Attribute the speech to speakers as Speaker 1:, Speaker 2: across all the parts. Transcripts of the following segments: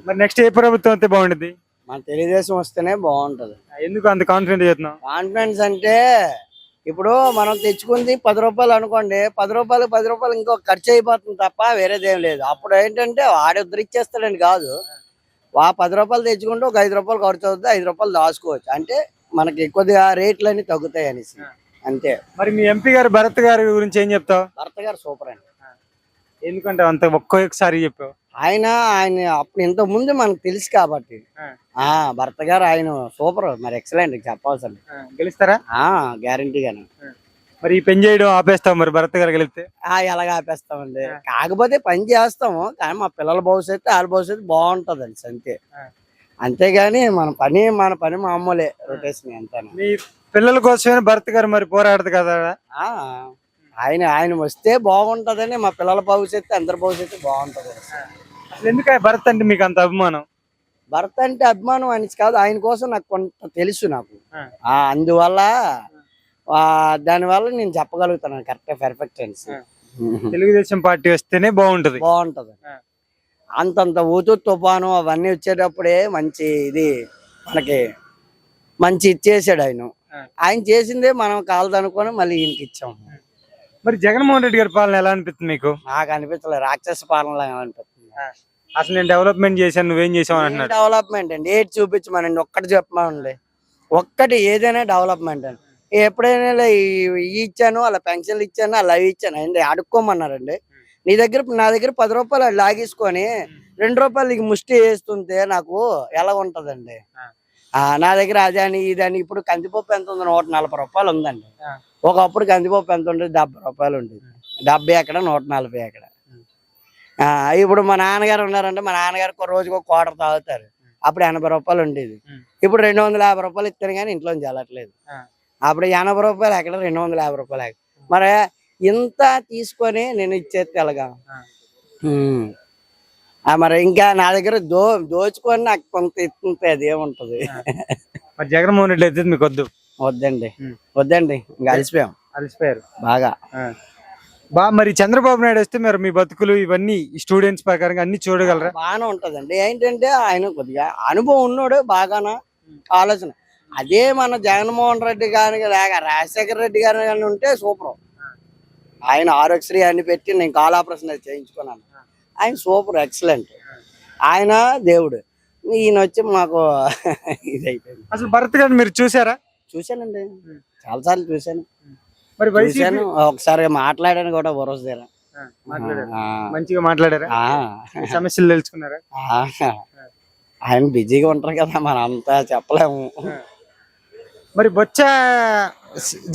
Speaker 1: మరి నెక్స్ట్ ఏ ప్రభుత్వం అయితే బాగుంటుంది?
Speaker 2: మన తెలుగుదేశం వస్తేనే బాగుంటది.
Speaker 1: ఎందుకు అంత కాన్ఫిడెంట్ చేస్తున్నావు?
Speaker 2: కాన్ఫిడెన్స్ అంటే ఇప్పుడు మనం తెచ్చుకుంది 10 రూపాయలు అనుకోండి, 10 రూపాయలు ఇంకో ఖర్చు అయిపోతుంది తప్ప వేరేదేం లేదు. అప్పుడు ఏంటంటే వాడు ఉద్ధరిచ్చేస్తాడని కాదు, 10 రూపాయలు తెచ్చుకుంటే ఒక 5 రూపాయలు ఖర్చు అవుతుంది, 5 రూపాయలు దాచుకోవచ్చు. అంటే మనకి కొద్దిగా రేట్లన్నీ తగ్గుతాయి అనేసి అంతే.
Speaker 1: మరి మీ ఎంపీ గారు భరత్ గారి గురించి ఏం చెప్తావు?
Speaker 2: భర్త గారు సూపర్ అండి.
Speaker 1: ఎందుకంటే అంత ఒక్కొక్కసారి చెప్పావు.
Speaker 2: ఆయన అప్పుడు ఇంత ముందు మనకు తెలుసు కాబట్టి భర్త గారు ఆయన సూపర్, మరి ఎక్సలెంట్ చెప్పాల్సింది.
Speaker 1: గెలుస్తారా?
Speaker 2: గ్యారంటీగానే.
Speaker 1: మరి ఈ పని చేయడం ఆపేస్తాం మరి భరత్ గారు గెలిస్తే?
Speaker 2: ఎలాగ ఆపేస్తామండి, కాకపోతే పని చేస్తాము కానీ మా పిల్లల భవిష్యత్తు వాళ్ళ భవిష్యత్తు బాగుంటది అంతే. అంతేగాని మన పని మామూలే, రొటేషన్ అంతే.
Speaker 1: మీ పిల్లల కోసమే భరత్ గారు మరి పోరాడదు కదా?
Speaker 2: ఆయన వస్తే బాగుంటదని మా పిల్లల భవిష్యత్తు అందరి భవిష్యత్తు బాగుంటది.
Speaker 1: అసలు ఎందుకు భరత్ అంటే మీకు అంత అభిమానం?
Speaker 2: భర్త అంటే అభిమానం అనేసి కాదు, ఆయన కోసం నాకు కొంత తెలుసు నాకు. అందువల్ల దానివల్ల నేను చెప్పగలుగుతాను కరెక్ట్ పర్ఫెక్ట్ అనేసి.
Speaker 1: తెలుగుదేశం పార్టీ వస్తేనే బాగుంటది.
Speaker 2: అంతంత ఊతు తుఫాను అవన్నీ వచ్చేటప్పుడే మంచి ఇది మనకి మంచి ఇచ్చేసాడు ఆయన చేసిందే మనం కాలదనుకొని మళ్ళీ ఈయనకి ఇచ్చాము.
Speaker 1: మరి జగన్మోహన్ రెడ్డి గారి పాలన ఎలా అనిపిస్తుంది మీకు?
Speaker 2: నాకు అనిపించలేదు, రాక్షస పాలన అనిపిస్తుంది.
Speaker 1: అసలు నేను డెవలప్మెంట్ చేశాను, నువ్వేం చేసావు అంటున్నాడు.
Speaker 2: డెవలప్మెంట్ అండి ఏది చూపించమనండి, ఒక్కటి చెప్పమండి, ఒక్కటి ఏదైనా డెవలప్మెంట్ అండి. ఎప్పుడైనా ఇచ్చాను, అలా పెన్షన్లు ఇచ్చాను, అలా ఇచ్చాను అండి, అడుక్కోమన్నారండి. నా దగ్గర 10 రూపాయలు లాగేసుకొని 2 రూపాయలు నీకు ముష్టి వేస్తుంటే నాకు ఎలా ఉంటదండి? నా దగ్గర అదని ఇదని. ఇప్పుడు కందిపప్పు ఎంత ఉంది? 140 రూపాయలు ఉందండి. ఒకప్పుడు కందిపప్పు ఎంత ఉండేది? 70 రూపాయలు ఉండేది. 70 ఎక్కడ, 140 ఎక్కడ. ఇప్పుడు మా నాన్నగారు ఉన్నారంటే మా నాన్నగారు రోజుకు 1 క్వార్టర్ తాగుతారు. అప్పుడు 80 రూపాయలు ఉండేది. ఇప్పుడు 250 రూపాయలు ఇస్తాను కానీ ఇంట్లోంచి వెళ్ళట్లేదు. అప్పుడు 80 రూపాయలు ఎక్కడ, 250 రూపాయలు. మరి ఇంత తీసుకొని నేను ఇచ్చేస్తే ఎలాగా? మరి ఇంకా నా దగ్గర దోచుకొని నాకు కొంత ఇస్తుంది, అది ఏముంటది.
Speaker 1: మరి జగన్మోహన్ రెడ్డి అయితే మీకు
Speaker 2: వద్దండి ఇంకా అలసిపోయారు బాగా.
Speaker 1: మరి చంద్రబాబు నాయుడు వస్తే మరి మీ బతుకులు ఇవన్నీ స్టూడెంట్స్ ప్రకారంగా అన్ని చూడగలరా?
Speaker 2: బాగానే ఉంటదండి. ఏంటంటే ఆయన కొద్దిగా అనుభవం ఉన్నాడు, బాగానే ఆలోచన. అదే మన జగన్మోహన్ రెడ్డి గాని లేక రాజశేఖర రెడ్డి గారు కానీ ఉంటే సూపర్. ఆయన ఆరోగ్యశ్రీ అన్ని పెట్టి నేను కాల్ ఆపరేషన్ చేయించుకున్నాను. ఆయన సూపర్ ఎక్సలెంట్, ఆయన దేవుడు. ఈయన వచ్చి మాకు ఇదైపోయింది.
Speaker 1: అసలు భరత్ గారిని మీరు చూసారా?
Speaker 2: చూశానండి, చాలాసార్లు చూశాను.
Speaker 1: మరి
Speaker 2: ఒకసారి మాట్లాడాను కూడా బరోస్ దగ్గర.
Speaker 1: మంచిగా మాట్లాడారా? సమస్యలు తెలుసుకున్నారా?
Speaker 2: ఆయన బిజీగా ఉంటారు కదా, మనం అంతా చెప్పలేము.
Speaker 1: మరి బొచ్చ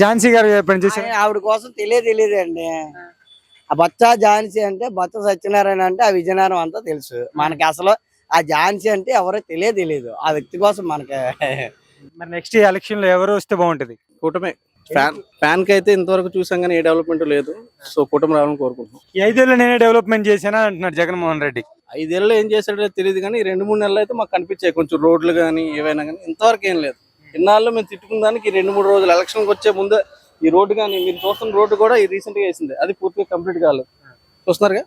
Speaker 1: ఝాన్సీ గారు
Speaker 2: ఆవిడ కోసం తెలియదండి. ఆ బొత్స ఝాన్సీ అంటే బొత్స సత్యనారాయణ అంటే ఆ విజయనగరం అంతా తెలుసు మనకి. అసలు ఆ ఝాన్సీ అంటే ఎవరో తెలియదు ఆ వ్యక్తి కోసం మనకి.
Speaker 1: మరి నెక్స్ట్ ఎలక్షన్ లో ఎవరు వస్తే బాగుంటది?
Speaker 3: కూటమి. ఫ్యాన్ కి అయితే ఇంతవరకు చూసాం కానీ ఏ డెవలప్మెంట్ లేదు. సో కూటమి రావాలని కోరుకుంటున్నాం.
Speaker 1: ఈ 5 ఏళ్ళు నేనే డెవలప్మెంట్ చేశానా అంటున్నాడు జగన్మోహన్ రెడ్డి.
Speaker 3: 5 ఏళ్ళు ఏం చేశాడో తెలియదు కానీ 2-3 నెలలు అయితే మాకు కనిపించాయి కొంచెం రోడ్లు కానీ ఏవైనా కానీ. ఇంతవరకు ఏం లేదు. ఇన్నాళ్ళు మేము తిట్టుకున్న దానికి 2-3 రోజులు ఎలక్షన్కి వచ్చే ముందే ఈ రోడ్డు కానీ మీరు చూస్తున్న రోడ్డు కూడా ఈ రీసెంట్ గా వేసింది, అది పూర్తిగా కంప్లీట్ కాలేదు. చూస్తున్నారుగా,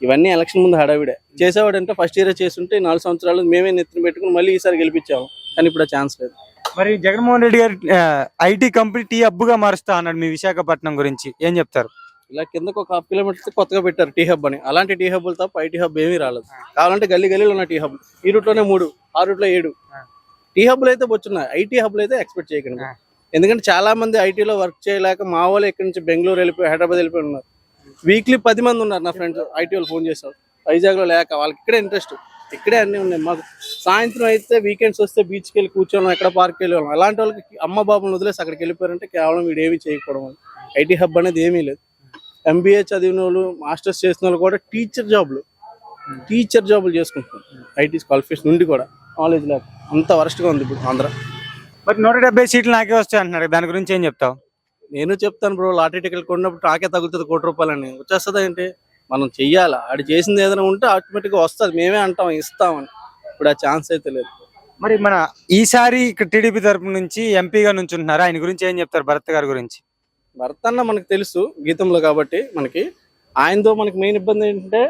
Speaker 3: ఇవన్నీ ఎలక్షన్ ముందు హడావిడే. చేసేవాడంటే ఫస్ట్ ఇయర్ చేస్తుంటే 4 సంవత్సరాలు మేమే నెత్తిన పెట్టుకుని మళ్ళీ ఈసారి గెలిపించాము, కానీ ఇప్పుడు ఆ ఛాన్స్ లేదు.
Speaker 1: మరి జగన్మోహన్ రెడ్డి గారు ఐటీ కంపెనీ టీ హబ్ గా మారుస్తా అన్నాడు, మీ విశాఖపట్నం గురించి ఏం చెప్తారు?
Speaker 3: ఇలా కిందకు 1 కిలోమీటర్ కొత్తగా పెట్టారు టీ హబ్ అని. అలాంటి టీ హబ్బులు తప్ప ఐటీ హబ్ ఏమీ రాలేదు. కావాలంటే గల్లీలో ఉన్న టీ హబ్, ఈ రూట్లోనే 3, ఆ రూట్లో 7 టీ హబ్లు అయితే వచ్చున్నాయి. ఐటీ హబ్లు అయితే ఎక్స్పెక్ట్ చేయకండి. ఎందుకంటే చాలా మంది ఐటీలో వర్క్ చేయలేక మా వాళ్ళు ఇక్కడి నుంచి బెంగళూరు వెళ్ళిపోయి హైదరాబాద్ వెళ్ళిపోయి ఉన్నారు. వీక్లీ 10 మంది ఉన్నారు నా ఫ్రెండ్స్ ఐటీ వాళ్ళు ఫోన్ చేస్తారు. వైజాగ్ లో లేక వాళ్ళకి ఇక్కడే ఇంట్రెస్ట్, ఇక్కడే అన్నీ ఉన్నాయి. మాకు సాయంత్రం అయితే వీకెండ్స్ వస్తే బీచ్కి వెళ్ళి కూర్చోవడం, ఎక్కడ పార్క్ వెళ్ళి వాళ్ళం. అలాంటి వాళ్ళకి అమ్మ బాబుని వదిలేసి అక్కడికి వెళ్ళిపోయారంటే కేవలం వీడేమీ చేయకపోవడం. ఐటీ హబ్ అనేది ఏమీ లేదు. ఎంబీఏ చదివిన వాళ్ళు, మాస్టర్స్ చేసిన వాళ్ళు కూడా టీచర్ జాబులు చేసుకుంటున్నారు. ఐటీ క్వాలిఫికేషన్ నుండి కూడా నాలెడ్జ్ లేక అంత వరస్ట్గా ఉంది ఇప్పుడు ఆంధ్ర.
Speaker 1: మరి 170 సీట్లు నాకే వస్తాయి అంటున్నారు, దాని గురించి ఏం చెప్తావు?
Speaker 3: నేను చెప్తాను బ్రో, లాటరీ టికెట్ కొన్నప్పుడు నాకే తగ్గుతుంది 1 కోటి రూపాయలని. వచ్చేస్తుంది ఏంటి, మనం చెయ్యాలా. ఆడు చేసింది ఏదైనా ఉంటే ఆటోమేటిక్గా వస్తుంది. మేమే అంటాం ఇస్తామని, ఇప్పుడు ఆ ఛాన్స్ అయితే లేదు.
Speaker 1: మరి మన ఈసారి ఇక్కడ టీడీపీ తరపు నుంచి ఎంపీగా నుంచి ఉంటున్నారు, ఆయన గురించి ఏం చెప్తారు? భరత్ గారి గురించి.
Speaker 3: భరత్ అన్న మనకు తెలుసు గీతంలో కాబట్టి మనకి. ఆయనతో మనకి మెయిన్ ఇబ్బంది ఏంటంటే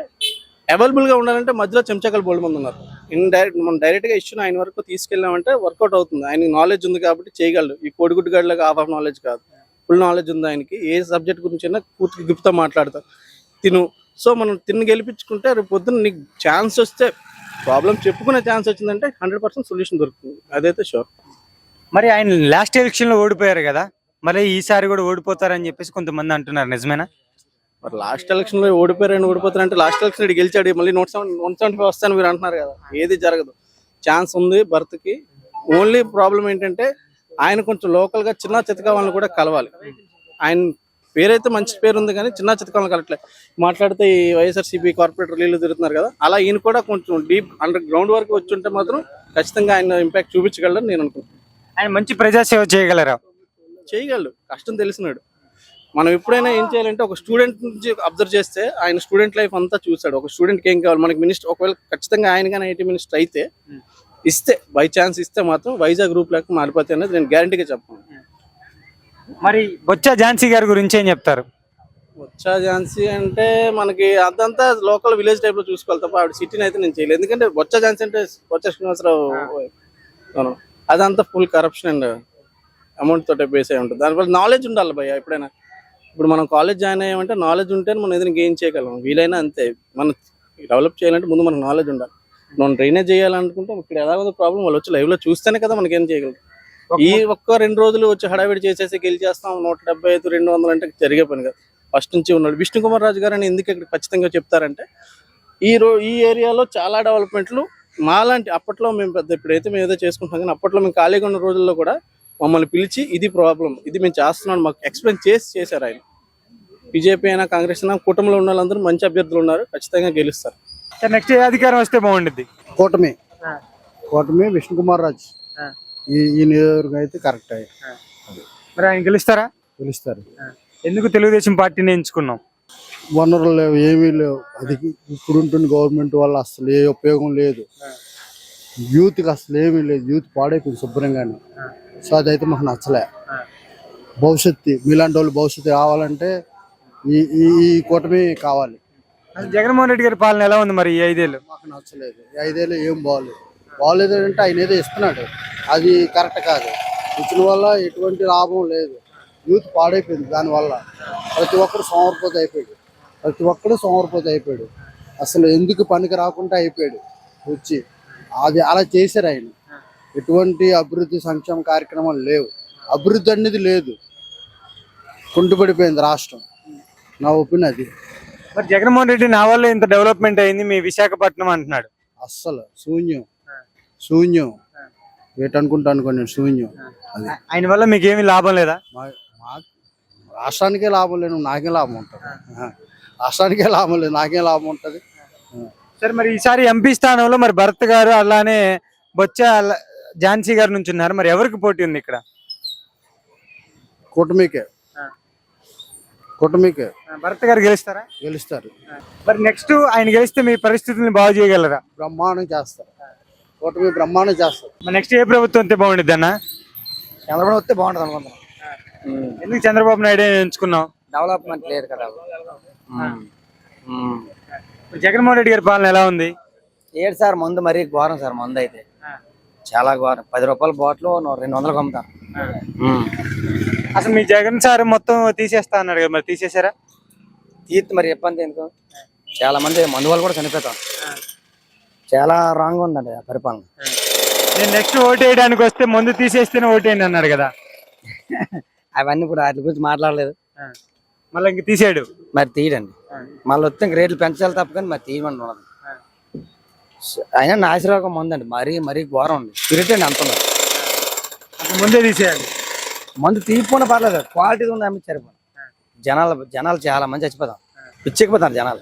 Speaker 3: అవైలబుల్గా ఉండాలంటే మధ్యలో చెంచకలు బోల్డ్ మంది ఉన్నారు. ఇండైరెక్ట్ మనం డైరెక్ట్ గా ఇష్యూని ఆయన వరకు తీసుకెళ్ళామంటే వర్కౌట్ అవుతుంది. ఆయనకి నాలెడ్జ్ ఉంది కాబట్టి చేయగలడు. ఈ కోడిగుడ్డు గడ్డలకు హాఫ్ ఆఫ్ నాలెడ్జ్ కాదు, ఫుల్ నాలెడ్జ్ ఉంది ఆయనకి. ఏ సబ్జెక్ట్ గురించి అయినా పూర్తిగా గ్రిప్తో మాట్లాడతారు తిను. సో మనం తిని గెలిపించుకుంటే రేపు పొద్దున్న నీకు ఛాన్స్ వస్తే, ప్రాబ్లం చెప్పుకునే ఛాన్స్ వచ్చిందంటే 100% సొల్యూషన్ దొరుకుతుంది, అదైతే షూర్.
Speaker 1: మరి ఆయన లాస్ట్ ఎలక్షన్ లో ఓడిపోయారు కదా, మరి ఈసారి కూడా ఓడిపోతారని చెప్పేసి కొంతమంది అంటున్నారు, నిజమేనా?
Speaker 3: మరి లాస్ట్ ఎలక్షన్ లో ఓడిపోతారంటే లాస్ట్ ఎలక్షన్ గెలిచాడు, మళ్ళీ 175 వస్తాను మీరు అంటున్నారు కదా. ఏది జరగదు, ఛాన్స్ ఉంది భరత్కి. ఓన్లీ ప్రాబ్లం ఏంటంటే ఆయన కొంచెం లోకల్ గా చిన్న చితకా వాళ్ళని కూడా కలవాలి. ఆయన పేరైతే మంచి పేరు ఉంది కానీ చిన్న చితకా వాళ్ళని కలట్లే. మాట్లాడితే ఈ వైఎస్ఆర్సీపీ కార్పొరేటర్ లీలు తిరుగుతున్నారు కదా, అలా ఈయన కూడా కొంచెం డీప్ అండర్ గ్రౌండ్ వరకు వచ్చి ఉంటే మాత్రం ఖచ్చితంగా ఆయన ఇంపాక్ట్ చూపించగలరని నేను అనుకుంటున్నాను.
Speaker 1: ఆయన మంచి ప్రజాసేవ చేయగలరా?
Speaker 3: చేయగలడు, కష్టం తెలిసినాడు. మనం ఎప్పుడైనా ఏం చేయాలంటే ఒక స్టూడెంట్ నుంచి అబ్జర్వ్ చేస్తే ఆయన స్టూడెంట్ లైఫ్ అంతా చూసాడు. ఒక స్టూడెంట్కి ఏం కావాలి, మనకి మినిస్టర్ ఒకవేళ ఖచ్చితంగా ఆయన కానీ ఐటీ మినిస్టర్ అయితే ఇస్తే, బై ఛాన్స్ ఇస్తే మాత్రం వైజాగ్ గ్రూప్ లేక మారిపోతాయి అనేది నేను గ్యారంటీగా చెప్పాను.
Speaker 1: మరి బొత్స ఝాన్సీ గారి గురించి ఏం చెప్తారు?
Speaker 3: వచ్చా ఝాన్సీ అంటే మనకి అదంతా లోకల్ విలేజ్ టైప్ లో చూసుకోవాలి తప్ప ఆవిడ సిటీని అయితే నేను చేయలేదు. ఎందుకంటే బొత్స ఝాన్సీ అంటే బొత్స శ్రీనివాసరావు, అదంతా ఫుల్ కరప్షన్ అండ్ అమౌంట్ తోటే బేస్ అయి ఉంటుంది. దానివల్ల నాలెడ్జ్ ఉండాలి భయ్య. ఎప్పుడైనా ఇప్పుడు మనం కాలేజ్ జాయిన్ అయ్యామంటే నాలెడ్జ్ ఉంటే మనం ఏదైనా గెయిన్ చేయగలం. వీలైనా అంతే, మనం డెవలప్ చేయాలంటే ముందు మనకు నాలెడ్జ్ ఉండాలి. మనం డ్రైనేజ్ చేయాలనుకుంటే ఇక్కడ ఎలా ఉందో ప్రాబ్లం వాళ్ళు వచ్చి లైవ్ లో చూస్తేనే కదా మనకి ఏం చేయగలం. ఈ ఒక్క 2 రోజులు వచ్చి హడావిడి చేసేసి గెలిచేస్తాం 175 200 అంటే జరిగే పని కదా. ఫస్ట్ నుంచి ఉన్నాడు విష్ణు కుమార్ రాజు గారు అని ఎందుకు ఇక్కడ ఖచ్చితంగా చెప్తారంటే ఈ ఏరియాలో చాలా డెవలప్మెంట్లు మాలాంటి అప్పట్లో మేము పెద్ద, ఇప్పుడైతే మేము ఏదో చేసుకుంటాం కానీ అప్పట్లో మేము ఖాళీగా ఉన్న రోజుల్లో కూడా మమ్మల్ని పిలిచి ఇది ప్రాబ్లం, ఇది మేము చేస్తున్నాం మాకు ఎక్స్ప్లెయిన్ చేశారు ఆయన. బీజేపీ అయినా కాంగ్రెస్ అయినా కూటమిలో ఉన్న వాళ్ళందరూ మంచి అభ్యర్థులు ఉన్నారు, ఖచ్చితంగా గెలుస్తారు.
Speaker 1: నెక్స్ట్ ఏ అధికారం వస్తే బాగుంటుంది?
Speaker 4: కూటమి విష్ణు కుమార్ రాజ్ ఈ నియోజకవర్గం అయితే కరెక్ట్.
Speaker 1: మరి ఆయన గెలుస్తారా?
Speaker 4: గెలుస్తారు.
Speaker 1: ఎందుకు తెలుగుదేశం పార్టీని ఎంచుకున్నాం?
Speaker 4: వనరులు లేవు, ఏమీ లేవు. అది ఇప్పుడుంటున్న గవర్నమెంట్ వల్ల అసలు ఏ ఉపయోగం లేదు. యూత్కి అసలు ఏమీ లేదు, యూత్ పాడైపోయింది శుభ్రంగానే. సో అదైతే మాకు నచ్చలే. భవిష్యత్తు మీలాంటి వాళ్ళు భవిష్యత్తు కావాలంటే ఈ కూటమి కావాలి.
Speaker 1: జగన్మోహన్ రెడ్డి గారి పాలన ఎలా ఉంది మరి ఈ 5 ఏళ్ళు?
Speaker 4: మాకు నచ్చలేదు. ఈ 5 ఏళ్ళు ఏం బాగోలేదు అంటే ఆయన ఏదో ఇస్తున్నాడు, అది కరెక్ట్ కాదు. ఇచ్చిన వల్ల ఎటువంటి లాభం లేదు. యూత్ పాడైపోయింది దానివల్ల. ప్రతి ఒక్కరు సోమరిపోతే అయిపోయాడు. అసలు ఎందుకు పనికి రాకుండా అయిపోయాడు వచ్చి. అది అలా చేశారు ఆయన. ఎటువంటి అభివృద్ధి సంక్షేమ కార్యక్రమాలు లేవు, అభివృద్ధి అనేది లేదు. కుంటుపడిపోయింది రాష్ట్రం, నా ఒపీనియన్ అది.
Speaker 1: మరి జగన్మోహన్ రెడ్డి నా వల్ల ఇంత డెవలప్మెంట్ అయింది మీ విశాఖపట్నం అంటున్నాడు.
Speaker 4: అస్సలు శూన్యం ఏటనుకుంటా అనుకోండి, శూన్యం. అది
Speaker 1: ఆయన వల్ల మీకు ఏమీ లాభం లేదా?
Speaker 4: రాష్ట్రానికే లాభం లేదు, నాకేం లాభం ఉంటుంది? రాష్ట్రానికే లాభం లేదు, నాకేం లాభం ఉంటుంది?
Speaker 1: సరే, మరి ఈసారి ఎంపీ స్థానంలో మరి భరత్ గారు అలానే బొత్స ఝాన్సీ గారు నుంచి ఉన్నారు, మరి ఎవరికి పోటీ ఉంది ఇక్కడ?
Speaker 4: కూటమికే.
Speaker 1: భరత్ గారు
Speaker 4: గెలుస్తారు.
Speaker 1: మరి నెక్స్ట్ ఆయన గెలిస్తే మీ పరిస్థితుల్ని బాగు చేయగలరా?
Speaker 4: బ్రహ్మాండం చేస్తారు, కూటమి బ్రహ్మాండం చేస్తారు.
Speaker 1: మరి నెక్స్ట్ ఏ ప్రభుత్వం వస్తే బాగుంటుంది అన్న?
Speaker 2: చంద్రబాబు వస్తే బాగుంటుంది అనుకుంటున్నాం.
Speaker 1: ఎందుకు చంద్రబాబు నాయుడు ఎంచుకున్నాం?
Speaker 2: డెవలప్మెంట్ లేదు కదా.
Speaker 1: జగన్మోహన్ రెడ్డి గారి పాలన ఎలా ఉంది?
Speaker 2: ఏడు సార్ మందు మరీ ఘోరం సార్. మందు అయితే చాలా ఘోరం. 10 రూపాయల బాటిల్ 200 అమ్ముతారు.
Speaker 1: అసలు మీ జగన్ సార్ మొత్తం తీసేస్తా అన్నాడు కదా, మరి తీసేశారా?
Speaker 2: మరి ఇబ్బంది ఎందుకు, చాలా మంది మందు వాళ్ళు కూడా చనిపోతాం. చాలా రాంగ్ ఉందండి ఆ పరిపాలన.
Speaker 1: నేను నెక్స్ట్ ఓటు వేయడానికి వస్తే ముందు తీసేస్తేనే ఓటేయండి అన్నాడు కదా.
Speaker 2: అవన్నీ ఇప్పుడు వాటి గురించి మాట్లాడలేదు.
Speaker 1: మళ్ళీ ఇంక తీసాడు,
Speaker 2: మరి తీయడండి. మళ్ళీ వస్తే ఇంక రేట్లు పెంచాలి తప్ప కానీ మరి తీయమని ఉండదు. అయినా నాసిరోగం మందండి, మరీ ఘోరం ఉంది. తిరిగిటండి అంత
Speaker 1: ముందే తీసేయాలి.
Speaker 2: మందు తీయకపోయినా పర్లేదు, క్వాలిటీ ఉంది అమ్మించారు. జనాలు చాలా మంది చచ్చిపోతాం, పిచ్చిపోతారు జనాలు.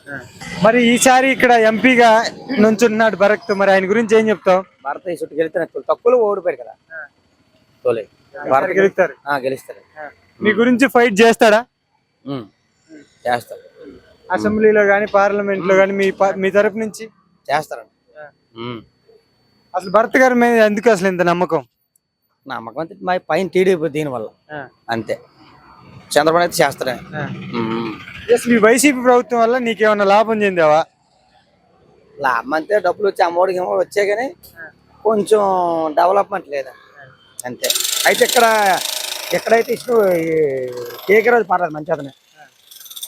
Speaker 1: మరి ఈసారి ఇక్కడ ఎంపీగా నుంచున్నాడు భరత్, మరి ఆయన గురించి ఏం చెప్తావు?
Speaker 2: భరత్ ఈ చుట్టూ గెలిస్తే తక్కువలో ఓడిపోయాడు కదా.
Speaker 1: గెలుస్తారు. మీ గురించి ఫైట్ చేస్తాడా?
Speaker 2: చేస్తాడు.
Speaker 1: అసెంబ్లీలో గానీ పార్లమెంట్ లో గానీ మీ తరపు నుంచి
Speaker 2: చేస్తారండి.
Speaker 1: అసలు భరత్ గారి మీద ఎందుకు అసలు ఇంత నమ్మకం?
Speaker 2: అంటే మా పైన టీడీపీ దీనివల్ల అంతే. చంద్రబాబు అయితే చేస్తాడని.
Speaker 1: ఈ వైసీపీ ప్రభుత్వం వల్ల నీకేమన్నా లాభం చెందావా?
Speaker 2: లాభం అంతే, డబ్బులు వచ్చి అమ్మఒడికి వచ్చే కానీ కొంచెం డెవలప్మెంట్ లేదా అంతే. అయితే ఎక్కడైతే ఇష్టం కేకరాజు పర్లేదు మంచి అతనే,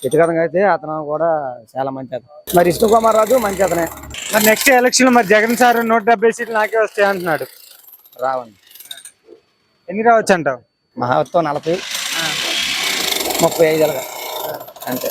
Speaker 2: వ్యక్తిగతంగా అయితే అతను కూడా చాలా మంచి అతను. మరి విష్ణు కుమార్ రాజు మంచి అతనే.
Speaker 1: మరి నెక్స్ట్ ఎలక్షన్ లో మరి జగన్ సార్ 170 సీట్లు నాకే వస్తాయి అంటున్నాడు.
Speaker 2: రావండి,
Speaker 1: ఎన్ని రావచ్చు అంటావు?
Speaker 2: మహాత్వం 40, 35 అంతే.